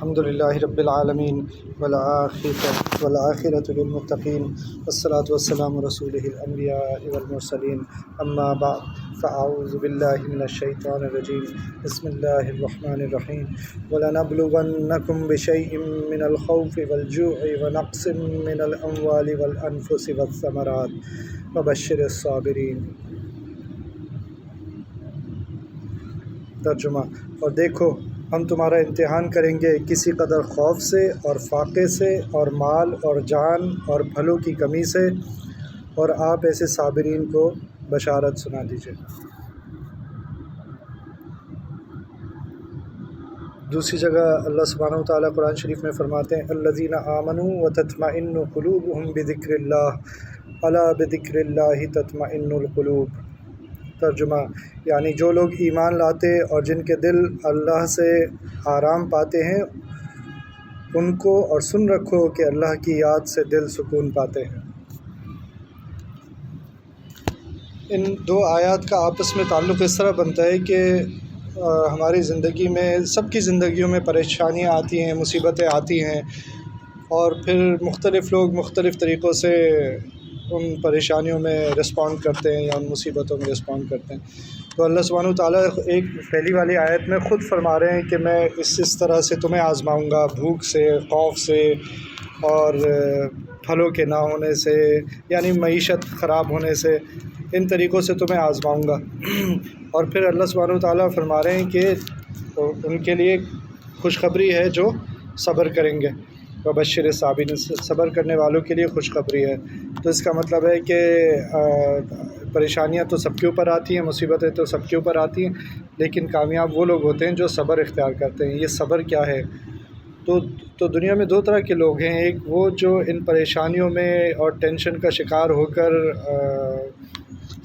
الحمد للہ رب العالمین والآخرۃ للمتقین والصلاة والسلام رسولہ الانبیاء والمرسلین اما بعد فاعوذ باللہ من الشیطان الرجیم بسم اللہ الرحمن الرحیم وَلَنَبْلُوَنَّكُمْ بِشَيْءٍ مِّنَ الْخَوْفِ وَالْجُوعِ وَنَقْصٍ مِّنَ الْأَمْوَالِ وَالْأَنفُسِ وَالثَّمَرَاتِ وَبَشِّرِ الصَّابِرِينَ۔ ترجمہ: اور دیکھو ہم تمہارا امتحان کریں گے کسی قدر خوف سے اور فاقے سے اور مال اور جان اور پھلوں کی کمی سے، اور آپ ایسے صابرین کو بشارت سنا دیجیے۔ دوسری جگہ اللہ سبحانہ وتعالیٰ قرآن شریف میں فرماتے ہیں الذین آمنوا وتطمئن قلوبهم بذکر اللہ الا بذکر اللہ تطمئن القلوب۔ ترجمہ: یعنی جو لوگ ایمان لاتے اور جن کے دل اللہ سے آرام پاتے ہیں ان کو اور سن رکھو کہ اللہ کی یاد سے دل سکون پاتے ہیں۔ ان دو آیات کا آپس میں تعلق اس طرح بنتا ہے کہ ہماری زندگی میں سب کی زندگیوں میں پریشانیاں آتی ہیں، مصیبتیں آتی ہیں، اور پھر مختلف لوگ مختلف طریقوں سے ان پریشانیوں میں رسپونڈ کرتے ہیں یا ان مصیبتوں میں رسپونڈ کرتے ہیں۔ تو اللہ سبحانہ وتعالیٰ ایک پہلی والی آیت میں خود فرما رہے ہیں کہ میں اس طرح سے تمہیں آزماؤں گا، بھوک سے، خوف سے اور پھلوں کے نہ ہونے سے، یعنی معیشت خراب ہونے سے، ان طریقوں سے تمہیں آزماؤں گا۔ اور پھر اللہ سبحانہ وتعالیٰ فرما رہے ہیں کہ ان کے لیے خوشخبری ہے جو صبر کریں گے، وبشر الصابرین، صبر کرنے والوں کے لیے خوشخبری ہے۔ تو اس کا مطلب ہے کہ پریشانیاں تو سب کے اوپر آتی ہیں، مصیبتیں تو سب کے اوپر آتی ہیں، لیکن کامیاب وہ لوگ ہوتے ہیں جو صبر اختیار کرتے ہیں۔ یہ صبر کیا ہے؟ تو دنیا میں دو طرح کے لوگ ہیں، ایک وہ جو ان پریشانیوں میں اور ٹینشن کا شکار ہو کر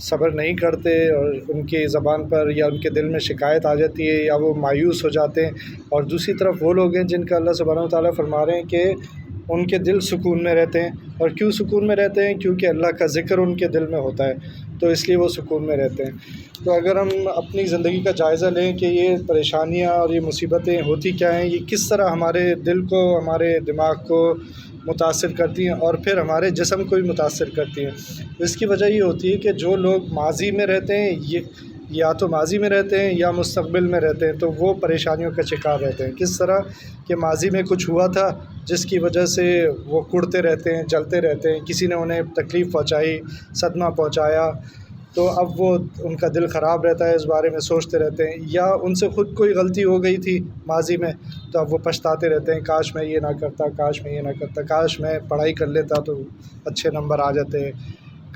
صبر نہیں کرتے اور ان کی زبان پر یا ان کے دل میں شکایت آ جاتی ہے یا وہ مایوس ہو جاتے ہیں، اور دوسری طرف وہ لوگ ہیں جن کا اللہ سبحانہ وتعالیٰ فرما رہے ہیں کہ ان کے دل سکون میں رہتے ہیں۔ اور کیوں سکون میں رہتے ہیں؟ کیونکہ اللہ کا ذکر ان کے دل میں ہوتا ہے، تو اس لیے وہ سکون میں رہتے ہیں۔ تو اگر ہم اپنی زندگی کا جائزہ لیں کہ یہ پریشانیاں اور یہ مصیبتیں ہوتی کیا ہیں، یہ کس طرح ہمارے دل کو، ہمارے دماغ کو متاثر کرتی ہیں اور پھر ہمارے جسم کو بھی متاثر کرتی ہیں، اس کی وجہ یہ ہوتی ہے کہ جو لوگ ماضی میں رہتے ہیں، یا تو ماضی میں رہتے ہیں یا مستقبل میں رہتے ہیں، تو وہ پریشانیوں کا شکار رہتے ہیں۔ کس طرح کہ ماضی میں کچھ ہوا تھا جس کی وجہ سے وہ کڑتے رہتے ہیں، جلتے رہتے ہیں، کسی نے انہیں تکلیف پہنچائی، صدمہ پہنچایا، تو اب وہ ان کا دل خراب رہتا ہے، اس بارے میں سوچتے رہتے ہیں، یا ان سے خود کوئی غلطی ہو گئی تھی ماضی میں تو اب وہ پچھتاتے رہتے ہیں، کاش میں یہ نہ کرتا، کاش میں یہ نہ کرتا، کاش میں پڑھائی کر لیتا تو اچھے نمبر آ جاتے،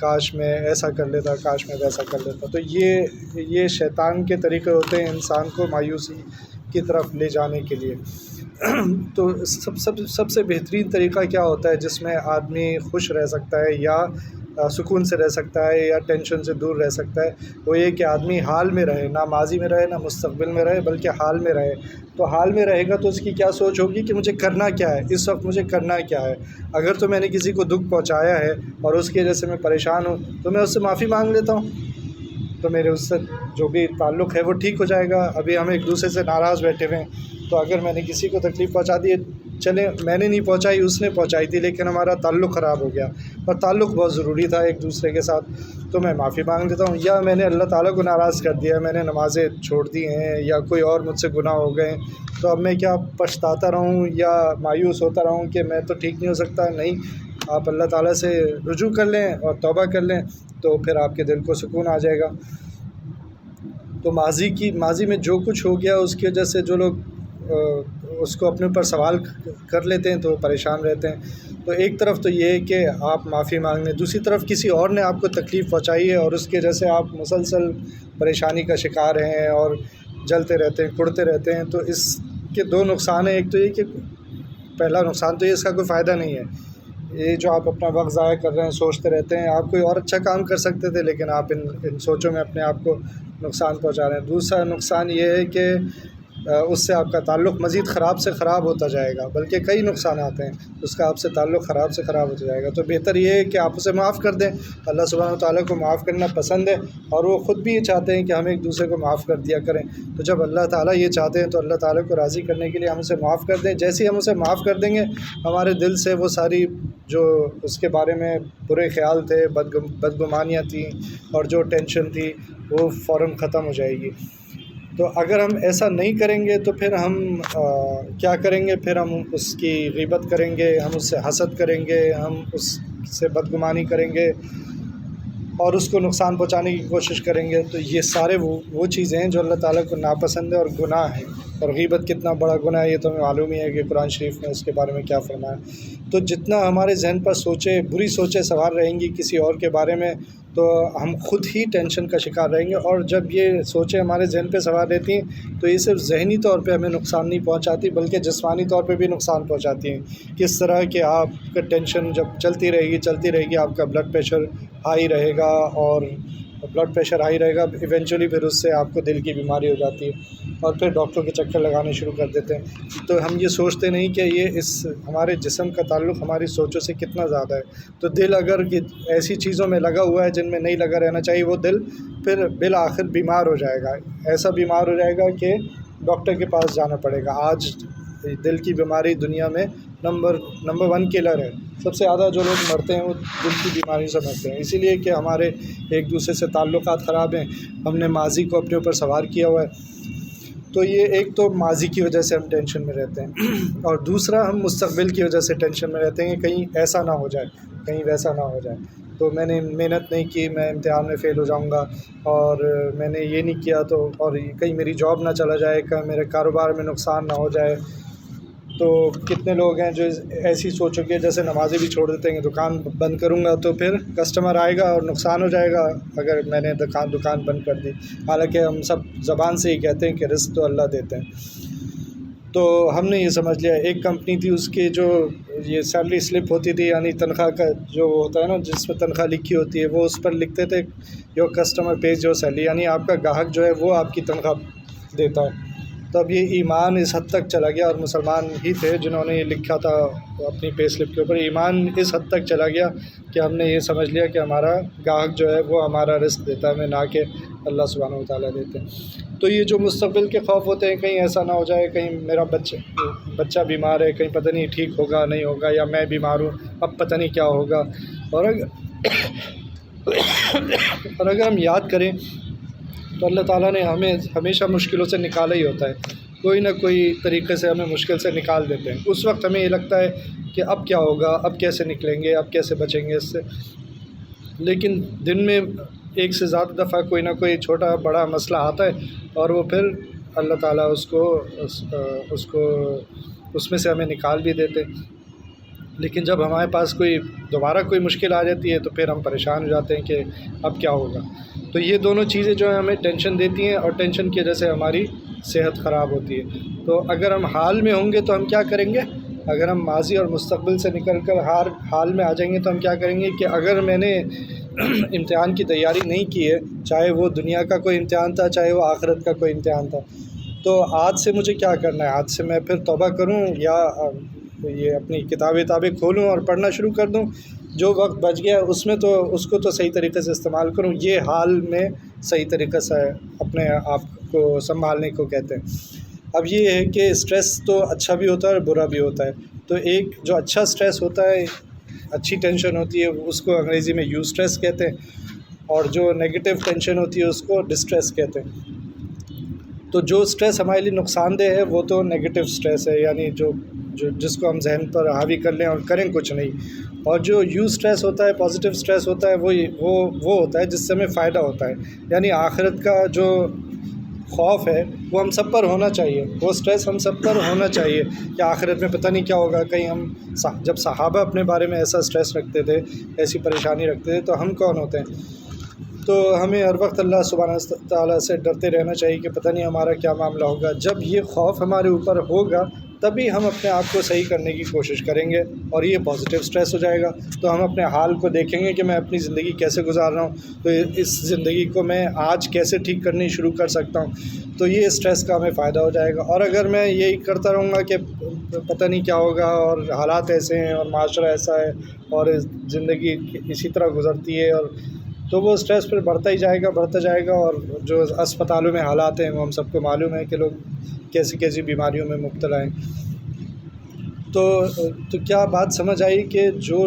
کاش میں ایسا کر لیتا، کاش میں ویسا کر لیتا۔ تو یہ شیطان کے طریقے ہوتے ہیں انسان کو مایوسی کی طرف لے جانے کے لیے۔ تو سب سے بہترین طریقہ کیا ہوتا ہے جس میں آدمی خوش رہ سکتا ہے یا سکون سے رہ سکتا ہے یا ٹینشن سے دور رہ سکتا ہے؟ وہ یہ کہ آدمی حال میں رہے، نہ ماضی میں رہے نہ مستقبل میں رہے، بلکہ حال میں رہے۔ تو حال میں رہے گا تو اس کی کیا سوچ ہوگی کہ مجھے کرنا کیا ہے، اس وقت مجھے کرنا کیا ہے۔ اگر تو میں نے کسی کو دکھ پہنچایا ہے اور اس کی وجہ سے میں پریشان ہوں تو میں اس سے معافی مانگ لیتا ہوں، تو میرے اس سے جو بھی تعلق ہے وہ ٹھیک ہو جائے گا۔ ابھی ہم ایک دوسرے سے ناراض بیٹھے ہوئے ہیں، تو اگر میں نے کسی کو تکلیف پہنچا دی، چلے میں نے نہیں پہنچائی، اس نے پہنچائی تھی، لیکن ہمارا تعلق خراب ہو گیا، اور تعلق بہت ضروری تھا ایک دوسرے کے ساتھ، تو میں معافی مانگ لیتا ہوں۔ یا میں نے اللہ تعالیٰ کو ناراض کر دیا، میں نے نمازیں چھوڑ دی ہیں یا کوئی اور مجھ سے گناہ ہو گئے، تو اب میں کیا پچھتاتا رہوں یا مایوس ہوتا رہوں کہ میں تو ٹھیک نہیں ہو سکتا؟ نہیں، آپ اللہ تعالیٰ سے رجوع کر لیں اور توبہ کر لیں، تو پھر آپ کے دل کو سکون آ جائے گا۔ تو ماضی میں جو کچھ ہو گیا اس کی وجہ سے جو لوگ اس کو اپنے اوپر سوال کر لیتے ہیں تو وہ پریشان رہتے ہیں۔ تو ایک طرف تو یہ ہے کہ آپ معافی مانگ لیں، دوسری طرف کسی اور نے آپ کو تکلیف پہنچائی ہے اور اس کی وجہ سے آپ مسلسل پریشانی کا شکار ہیں اور جلتے رہتے ہیں، کڑتے رہتے ہیں۔ تو اس کے دو نقصان ہیں، ایک تو یہ کہ پہلا نقصان تو یہ اس کا کوئی فائدہ نہیں ہے، یہ جو آپ اپنا وقت ضائع کر رہے ہیں، سوچتے رہتے ہیں، آپ کوئی اور اچھا کام کر سکتے تھے لیکن آپ ان سوچوں میں اپنے آپ کو نقصان پہنچا رہے ہیں۔ دوسرا نقصان یہ ہے کہ اس سے آپ کا تعلق مزید خراب سے خراب ہوتا جائے گا، بلکہ کئی نقصانات ہیں، اس کا آپ سے تعلق خراب سے خراب ہوتا جائے گا۔ تو بہتر یہ ہے کہ آپ اسے معاف کر دیں۔ اللہ سبحانہ وتعالیٰ کو معاف کرنا پسند ہے، اور وہ خود بھی یہ چاہتے ہیں کہ ہم ایک دوسرے کو معاف کر دیا کریں۔ تو جب اللہ تعالیٰ یہ چاہتے ہیں تو اللہ تعالیٰ کو راضی کرنے کے لیے ہم اسے معاف کر دیں۔ جیسے ہی ہم اسے معاف کر دیں گے، ہمارے دل سے وہ ساری جو اس کے بارے میں برے خیال تھے، بدگمانیاں تھیں، اور جو ٹینشن تھی، وہ فوراً ختم ہو جائے گی۔ تو اگر ہم ایسا نہیں کریں گے تو پھر ہم کیا کریں گے؟ پھر ہم اس کی غیبت کریں گے، ہم اس سے حسد کریں گے، ہم اس سے بدگمانی کریں گے، اور اس کو نقصان پہنچانے کی کوشش کریں گے۔ تو یہ سارے وہ چیزیں ہیں جو اللہ تعالیٰ کو ناپسند ہے اور گناہ ہے۔ اور غیبت کتنا بڑا گناہ ہے یہ تو ہمیں معلوم ہی ہے کہ قرآن شریف میں اس کے بارے میں کیا فرمایا۔ تو جتنا ہمارے ذہن پر بری سوچیں سوار رہیں گی کسی اور کے بارے میں، تو ہم خود ہی ٹینشن کا شکار رہیں گے۔ اور جب یہ سوچیں ہمارے ذہن پہ سوار رہتی ہیں تو یہ صرف ذہنی طور پہ ہمیں نقصان نہیں پہنچاتی، بلکہ جسمانی طور پہ بھی نقصان پہنچاتی ہیں۔ کس طرح کہ آپ کا ٹینشن جب چلتی رہے گی، آپ کا بلڈ پریشر ہائی رہے گا، اور بلڈ پریشر ہائی رہے گا، ایونچولی پھر اس سے آپ کو دل کی بیماری ہو جاتی ہے، اور پھر ڈاکٹروں کے چکر لگانے شروع کر دیتے ہیں۔ تو ہم یہ سوچتے نہیں کہ یہ ہمارے جسم کا تعلق ہماری سوچوں سے کتنا زیادہ ہے۔ تو دل اگر ایسی چیزوں میں لگا ہوا ہے جن میں نہیں لگا رہنا چاہیے، وہ دل پھر بالآخر بیمار ہو جائے گا، ایسا بیمار ہو جائے گا کہ ڈاکٹر کے پاس جانا پڑے گا۔ آج دل کی بیماری دنیا میں نمبر 1 کلر ہے۔ سب سے زیادہ جو لوگ مرتے ہیں وہ دل کی بیماری سے مرتے ہیں، اسی لیے کہ ہمارے ایک دوسرے سے تعلقات خراب ہیں، ہم نے ماضی کو اپنے اوپر سوار کیا ہوا ہے۔ تو یہ ایک تو ماضی کی وجہ سے ہم ٹینشن میں رہتے ہیں، اور دوسرا ہم مستقبل کی وجہ سے ٹینشن میں رہتے ہیں کہ کہیں ایسا نہ ہو جائے، کہیں ویسا نہ ہو جائے۔ تو میں نے محنت نہیں کی، میں امتحان میں فیل ہو جاؤں گا، اور میں نے یہ نہیں کیا تو، اور کہیں میری جاب نہ چلا جائے، کہیں میرے کاروبار میں نقصان نہ ہو جائے۔ تو کتنے لوگ ہیں جو ایسی سوچوں کے جیسے نمازیں بھی چھوڑ دیتے ہیں کہ دکان بند کروں گا تو پھر کسٹمر آئے گا اور نقصان ہو جائے گا اگر میں نے دکان بند کر دی۔ حالانکہ ہم سب زبان سے ہی کہتے ہیں کہ رزق تو اللہ دیتے ہیں۔ تو ہم نے یہ سمجھ لیا، ایک کمپنی تھی، اس کی جو یہ سیلری سلپ ہوتی تھی، یعنی تنخواہ کا جو ہوتا ہے نا، جس میں تنخواہ لکھی ہوتی ہے، وہ اس پر لکھتے تھے your customer pays your salary, یعنی آپ کا گاہک جو ہے وہ آپ کی تنخواہ دیتا ہے۔ تو اب یہ ایمان اس حد تک چلا گیا، اور مسلمان ہی تھے جنہوں نے یہ لکھا تھا اپنی پے سلپ کے اوپر، ایمان اس حد تک چلا گیا کہ ہم نے یہ سمجھ لیا کہ ہمارا گاہک جو ہے وہ ہمارا رزق دیتا ہے، ہمیں نہ کہ اللہ سبحانہ وتعالیٰ دیتے ہیں۔ تو یہ جو مستقبل کے خوف ہوتے ہیں، کہیں ایسا نہ ہو جائے، کہیں میرا بچہ بیمار ہے، کہیں پتہ نہیں ٹھیک ہوگا نہیں ہوگا، یا میں بیمار ہوں اب پتہ نہیں کیا ہوگا۔ اور اگر ہم یاد کریں تو اللہ تعالیٰ نے ہمیں ہمیشہ مشکلوں سے نکالا ہی ہوتا ہے، کوئی نہ کوئی طریقے سے ہمیں مشکل سے نکال دیتے ہیں۔ اس وقت ہمیں یہ لگتا ہے کہ اب کیا ہوگا، اب کیسے نکلیں گے، اب کیسے بچیں گے اس سے۔ لیکن دن میں ایک سے زیادہ دفعہ کوئی نہ کوئی چھوٹا بڑا مسئلہ آتا ہے، اور وہ پھر اللہ تعالیٰ اس کو اس میں سے ہمیں نکال بھی دیتے۔ لیکن جب ہمارے پاس دوبارہ کوئی مشکل آ جاتی ہے تو پھر ہم پریشان ہو جاتے ہیں کہ اب کیا ہوگا۔ تو یہ دونوں چیزیں جو ہیں ہمیں ٹینشن دیتی ہیں، اور ٹینشن کی وجہ سے ہماری صحت خراب ہوتی ہے۔ تو اگر ہم حال میں ہوں گے تو ہم کیا کریں گے؟ اگر ہم ماضی اور مستقبل سے نکل کر حال میں آ جائیں گے تو ہم کیا کریں گے کہ اگر میں نے امتحان کی تیاری نہیں کی ہے، چاہے وہ دنیا کا کوئی امتحان تھا، چاہے وہ آخرت کا کوئی امتحان تھا، تو آج سے مجھے کیا کرنا ہے؟ آج سے میں پھر توبہ کروں، یا یہ اپنی کتابیں کھولوں اور پڑھنا شروع کر دوں؟ جو وقت بچ گیا اس کو تو صحیح طریقے سے استعمال کروں۔ یہ حال میں صحیح طریقے سے اپنے آپ کو سنبھالنے کو کہتے ہیں۔ اب یہ ہے کہ اسٹریس تو اچھا بھی ہوتا ہے اور برا بھی ہوتا ہے۔ تو ایک جو اچھا اسٹریس ہوتا ہے، اچھی ٹینشن ہوتی ہے، اس کو انگریزی میں یو اسٹریس کہتے ہیں، اور جو نیگیٹو ٹینشن ہوتی ہے اس کو ڈسٹریس کہتے ہیں۔ تو جو اسٹریس ہمارے لیے نقصان دہ ہے وہ تو نیگیٹو اسٹریس ہے، یعنی جس کو ہم ذہن پر حاوی کر لیں اور کریں کچھ نہیں۔ اور جو یو اسٹریس ہوتا ہے، پازیٹیو اسٹریس ہوتا ہے، وہ ہوتا ہے جس سے ہمیں فائدہ ہوتا ہے، یعنی آخرت کا جو خوف ہے وہ ہم سب پر ہونا چاہیے، وہ اسٹریس ہم سب پر ہونا چاہیے کہ آخرت میں پتہ نہیں کیا ہوگا۔ کہیں جب صحابہ اپنے بارے میں ایسا اسٹریس رکھتے تھے، ایسی پریشانی رکھتے تھے، تو ہم کون ہوتے ہیں؟ تو ہمیں ہر وقت اللہ سبحانہ تعالیٰ سے ڈرتے رہنا چاہیے کہ پتہ نہیں ہمارا کیا معاملہ ہوگا۔ جب یہ خوف ہمارے اوپر ہوگا تبھی ہم اپنے آپ کو صحیح کرنے کی کوشش کریں گے اور یہ پازیٹیو سٹریس ہو جائے گا. تو ہم اپنے حال کو دیکھیں گے کہ میں اپنی زندگی کیسے گزار رہا ہوں، تو اس زندگی کو میں آج کیسے ٹھیک کرنی شروع کر سکتا ہوں. تو یہ سٹریس کا ہمیں فائدہ ہو جائے گا. اور اگر میں یہی کرتا رہوں گا کہ پتہ نہیں کیا ہوگا اور حالات ایسے ہیں اور معاشرہ ایسا ہے اور زندگی اسی طرح گزرتی ہے، اور تو وہ سٹریس پھر بڑھتا ہی جائے گا. اور جو اسپتالوں میں حالات ہیں وہ ہم سب کو معلوم ہے کہ لوگ کیسی کیسی بیماریوں میں مبتلا ہیں. تو کیا بات سمجھ آئی کہ جو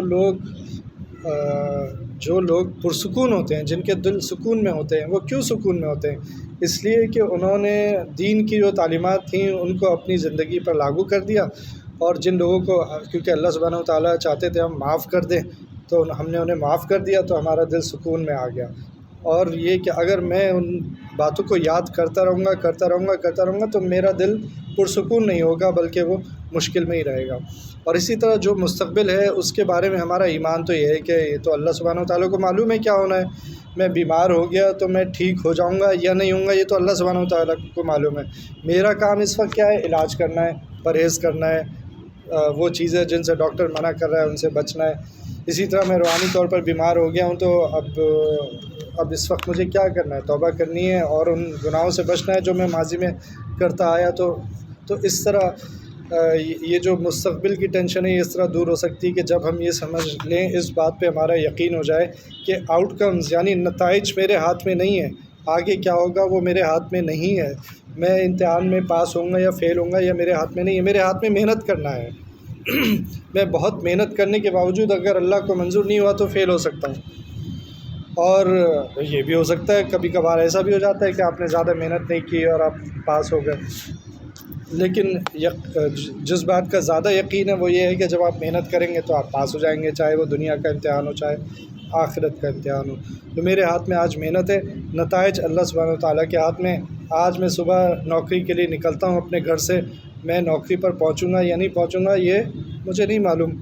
لوگ پرسکون ہوتے ہیں، جن کے دل سکون میں ہوتے ہیں، وہ کیوں سکون میں ہوتے ہیں؟ اس لیے کہ انہوں نے دین کی جو تعلیمات تھیں ان کو اپنی زندگی پر لاگو کر دیا. اور جن لوگوں کو، کیونکہ اللہ سبحانہ و تعالیٰ چاہتے تھے ہم معاف کر دیں، تو ہم نے انہیں معاف کر دیا، تو ہمارا دل سکون میں آ گیا. اور یہ کہ اگر میں ان باتوں کو یاد کرتا رہوں گا تو میرا دل پرسکون نہیں ہوگا، بلکہ وہ مشکل میں ہی رہے گا. اور اسی طرح جو مستقبل ہے اس کے بارے میں ہمارا ایمان تو یہ ہے کہ یہ تو اللہ سبحانہ و تعالیٰ کو معلوم ہے کیا ہونا ہے. میں بیمار ہو گیا تو میں ٹھیک ہو جاؤں گا یا نہیں ہوں گا، یہ تو اللہ سبحانہ و تعالیٰ کو معلوم ہے. میرا کام اس وقت کیا ہے؟ علاج کرنا ہے، پرہیز کرنا ہے، وہ چیزیں جن سے ڈاکٹر منع کر رہا ہے ان سے بچنا ہے. اسی طرح میں روحانی طور پر بیمار ہو گیا ہوں، تو اب اس وقت مجھے کیا کرنا ہے؟ توبہ کرنی ہے اور ان گناہوں سے بچنا ہے جو میں ماضی میں کرتا آیا. تو اس طرح یہ جو مستقبل کی ٹینشن ہے یہ اس طرح دور ہو سکتی ہے کہ جب ہم یہ سمجھ لیں، اس بات پہ ہمارا یقین ہو جائے کہ آؤٹ کمز یعنی نتائج میرے ہاتھ میں نہیں ہیں. آگے کیا ہوگا وہ میرے ہاتھ میں نہیں ہے. میں امتحان میں پاس ہوں گا یا فیل ہوں گا یہ میرے ہاتھ میں نہیں ہے. میرے ہاتھ میں محنت کرنا ہے. میں بہت محنت کرنے کے باوجود اگر اللہ کو منظور نہیں ہوا تو فیل ہو سکتا ہوں. اور یہ بھی ہو سکتا ہے کبھی کبھار ایسا بھی ہو جاتا ہے کہ آپ نے زیادہ محنت نہیں کی اور آپ پاس ہو گئے. لیکن جس بات کا زیادہ یقین ہے وہ یہ ہے کہ جب آپ محنت کریں گے تو آپ پاس ہو جائیں گے، چاہے وہ دنیا کا امتحان ہو چاہے آخرت کا امتحان ہو. تو میرے ہاتھ میں آج محنت ہے، نتائج اللہ سبحانہ و تعالیٰ کے ہاتھ میں. آج میں صبح نوکری کے لیے نکلتا ہوں اپنے گھر سے، میں نوکری پر پہنچوں گا یا نہیں پہنچوں گا یہ مجھے نہیں معلوم.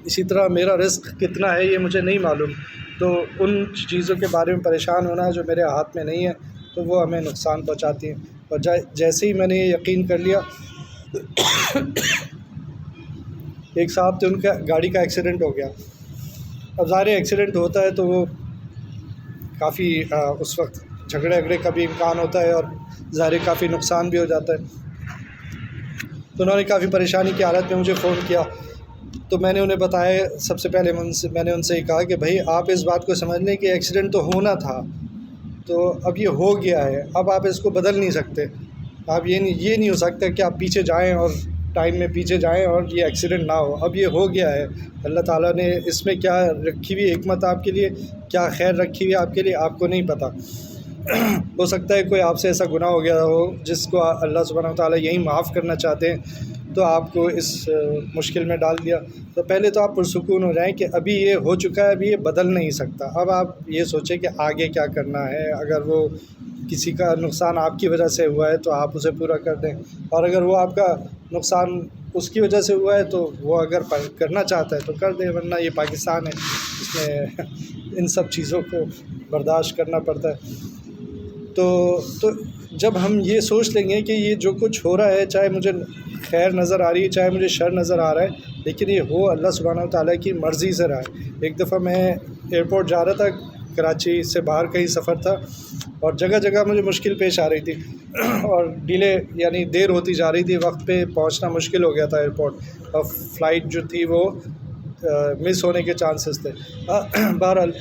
اسی طرح میرا رزق کتنا ہے یہ مجھے نہیں معلوم. تو ان چیزوں کے بارے میں پریشان ہونا جو میرے ہاتھ میں نہیں ہے تو وہ ہمیں نقصان پہنچاتی ہیں. اور جیسے ہی میں نے یہ یقین کر لیا، ایک صاحب تھے ان کا گاڑی کا ایکسیڈنٹ ہو گیا. اب ظاہر ایکسیڈنٹ ہوتا ہے تو وہ کافی اس وقت جھگڑے کا بھی امکان ہوتا ہے اور ظاہر کافی نقصان بھی ہو جاتا ہے. تو انہوں نے کافی پریشانی کی حالت میں مجھے فون کیا. تو میں نے انہیں بتایا، سب سے پہلے میں نے ان سے یہ کہا کہ بھائی آپ اس بات کو سمجھ لیں کہ ایکسیڈنٹ تو ہونا تھا، تو اب یہ ہو گیا ہے، اب آپ اس کو بدل نہیں سکتے. آپ یہ نہیں ہو سکتا کہ آپ پیچھے جائیں اور ٹائم میں پیچھے جائیں اور یہ ایکسیڈنٹ نہ ہو. اب یہ ہو گیا ہے. اللہ تعالیٰ نے اس میں کیا رکھی ہوئی حکمت آپ کے لیے، کیا خیر رکھی ہوئی آپ کے لیے، آپ کو نہیں پتہ. ہو سکتا ہے کوئی آپ سے ایسا گناہ ہو گیا ہو جس کو اللہ سبحانہ و تعالیٰ یہی معاف کرنا چاہتے ہیں، تو آپ کو اس مشکل میں ڈال دیا. تو پہلے تو آپ پرسکون ہو جائیں کہ ابھی یہ ہو چکا ہے، ابھی یہ بدل نہیں سکتا. اب آپ یہ سوچیں کہ آگے کیا کرنا ہے. اگر وہ کسی کا نقصان آپ کی وجہ سے ہوا ہے تو آپ اسے پورا کر دیں، اور اگر وہ آپ کا نقصان اس کی وجہ سے ہوا ہے تو وہ اگر کرنا چاہتا ہے تو کر دیں، ورنہ یہ پاکستان ہے، اس میں ان سب چیزوں کو برداشت کرنا پڑتا ہے. تو جب ہم یہ سوچ لیں گے کہ یہ جو کچھ ہو رہا ہے، چاہے مجھے خیر نظر آ رہی ہے چاہے مجھے شر نظر آ رہا ہے، لیکن یہ ہو اللہ سبحانہ و تعالیٰ کی مرضی سے رہا ہے. ایک دفعہ میں ایئرپورٹ جا رہا تھا، کراچی سے باہر کہیں سفر تھا، اور جگہ جگہ مجھے مشکل پیش آ رہی تھی اور ڈیلے یعنی دیر ہوتی جا رہی تھی، وقت پہ پہنچنا مشکل ہو گیا تھا ایئرپورٹ، اور فلائٹ جو تھی وہ مس ہونے کے چانسز تھے. بہرحال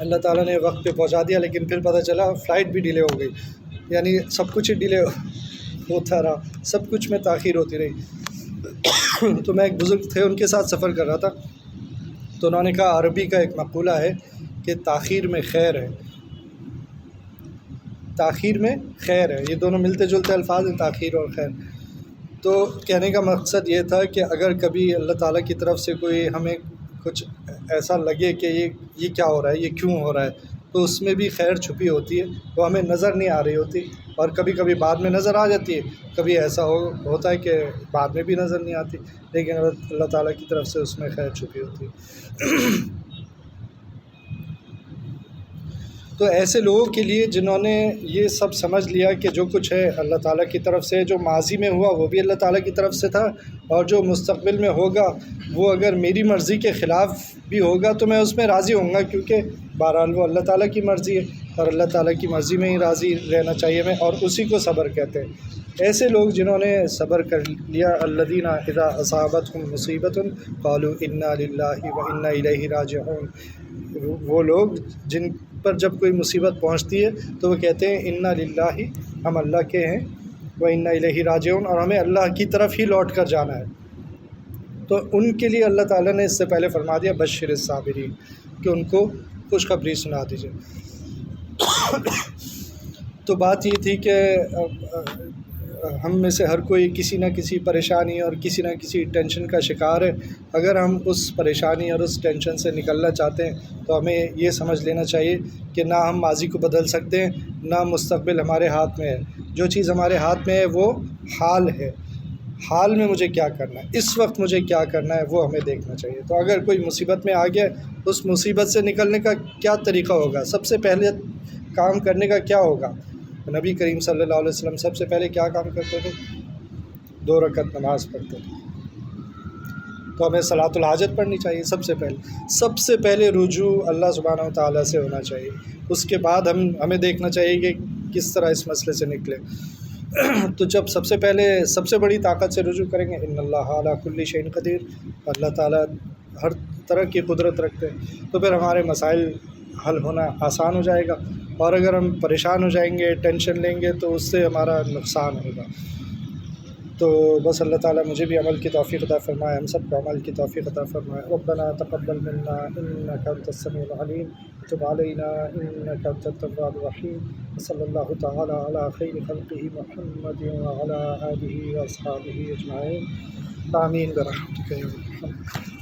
اللہ تعالیٰ نے وقت پہ پہنچا دیا، لیکن پھر پتہ چلا فلائٹ بھی ڈیلے ہو گئی. یعنی سب کچھ ہی ڈیلے ہوتا رہا، سب کچھ میں تاخیر ہوتی رہی. تو میں ایک بزرگ تھے ان کے ساتھ سفر کر رہا تھا، تو انہوں نے کہا عربی کا ایک مقولہ ہے کہ تاخیر میں خیر ہے. تاخیر میں خیر ہے، یہ دونوں ملتے جلتے الفاظ ہیں، تاخیر اور خیر. تو کہنے کا مقصد یہ تھا کہ اگر کبھی اللہ تعالیٰ کی طرف سے کوئی ہمیں کچھ ایسا لگے کہ یہ کیا ہو رہا ہے، یہ کیوں ہو رہا ہے، تو اس میں بھی خیر چھپی ہوتی ہے، وہ ہمیں نظر نہیں آ رہی ہوتی، اور کبھی کبھی بعد میں نظر آ جاتی ہے. کبھی ایسا ہوتا ہے کہ بعد میں بھی نظر نہیں آتی، لیکن اللہ تعالیٰ کی طرف سے اس میں خیر چھپی ہوتی ہے. تو ایسے لوگوں کے لیے جنہوں نے یہ سب سمجھ لیا کہ جو کچھ ہے اللہ تعالیٰ کی طرف سے، جو ماضی میں ہوا وہ بھی اللہ تعالیٰ کی طرف سے تھا، اور جو مستقبل میں ہوگا وہ اگر میری مرضی کے خلاف بھی ہوگا تو میں اس میں راضی ہوں گا، کیونکہ بہرحال وہ اللہ تعالیٰ کی مرضی ہے اور اللہ تعالیٰ کی مرضی میں ہی راضی رہنا چاہیے ہمیں، اور اسی کو صبر کہتے ہیں۔ ایسے لوگ جنہوں نے صبر کر لیا، الذین اذا اصابتهم مصیبۃ قالوا انا للہ وانا الیہ راجعون، وہ لوگ جن پر جب کوئی مصیبت پہنچتی ہے تو وہ کہتے ہیں انا للہ، ہم اللہ کے ہیں، وانا الیہ راجعون، اور ہمیں اللہ کی طرف ہی لوٹ کر جانا ہے۔ تو ان کے لیے اللہ تعالیٰ نے اس سے پہلے فرما دیا بشر الصابرین، کہ ان کو خوشخبری سنا دیجیے۔ تو بات یہ تھی کہ ہم میں سے ہر کوئی کسی نہ کسی پریشانی اور کسی نہ کسی ٹینشن کا شکار ہے۔ اگر ہم اس پریشانی اور اس ٹینشن سے نکلنا چاہتے ہیں تو ہمیں یہ سمجھ لینا چاہیے کہ نہ ہم ماضی کو بدل سکتے ہیں، نہ مستقبل ہمارے ہاتھ میں ہے۔ جو چیز ہمارے ہاتھ میں ہے وہ حال ہے، حال میں مجھے کیا کرنا ہے، اس وقت مجھے کیا کرنا ہے، وہ ہمیں دیکھنا چاہیے۔ تو اگر کوئی مصیبت میں آ گیا، اس مصیبت سے نکلنے کا کیا طریقہ ہوگا، سب سے پہلے کام کرنے کا کیا ہوگا؟ نبی کریم صلی اللہ علیہ وسلم سب سے پہلے کیا کام کرتے تھے؟ 2 رکعت نماز پڑھتے تھے۔ تو ہمیں صلاۃ الحاجت پڑھنی چاہیے سب سے پہلے رجوع اللہ سبحانہ و تعالیٰ سے ہونا چاہیے۔ اس کے بعد ہمیں دیکھنا چاہیے کہ کس طرح اس مسئلے سے نکلے۔ تو جب سب سے پہلے سب سے بڑی طاقت سے رجوع کریں گے، ان اللہ علی کل شیء قدیر، اللہ تعالیٰ ہر طرح کی قدرت رکھتے ہیں، تو پھر ہمارے مسائل حل ہونا آسان ہو جائے گا۔ اور اگر ہم پریشان ہو جائیں گے، ٹینشن لیں گے، تو اس سے ہمارا نقصان ہوگا۔ تو بس اللہ تعالیٰ مجھے بھی عمل کی توفیق عطا فرمائے، ہم سب کو عمل کی توفیق عطا فرمائے۔ ربنا تقبل منا انک انت السمیع العلیم وتب علینا انک انت التواب الرحیم، صلی اللہ تعالیٰ علی خیر خلقہ محمد وعلی آلہ واصحابہ اجمعین، آمین برحمتک یا ارحم الراحمین۔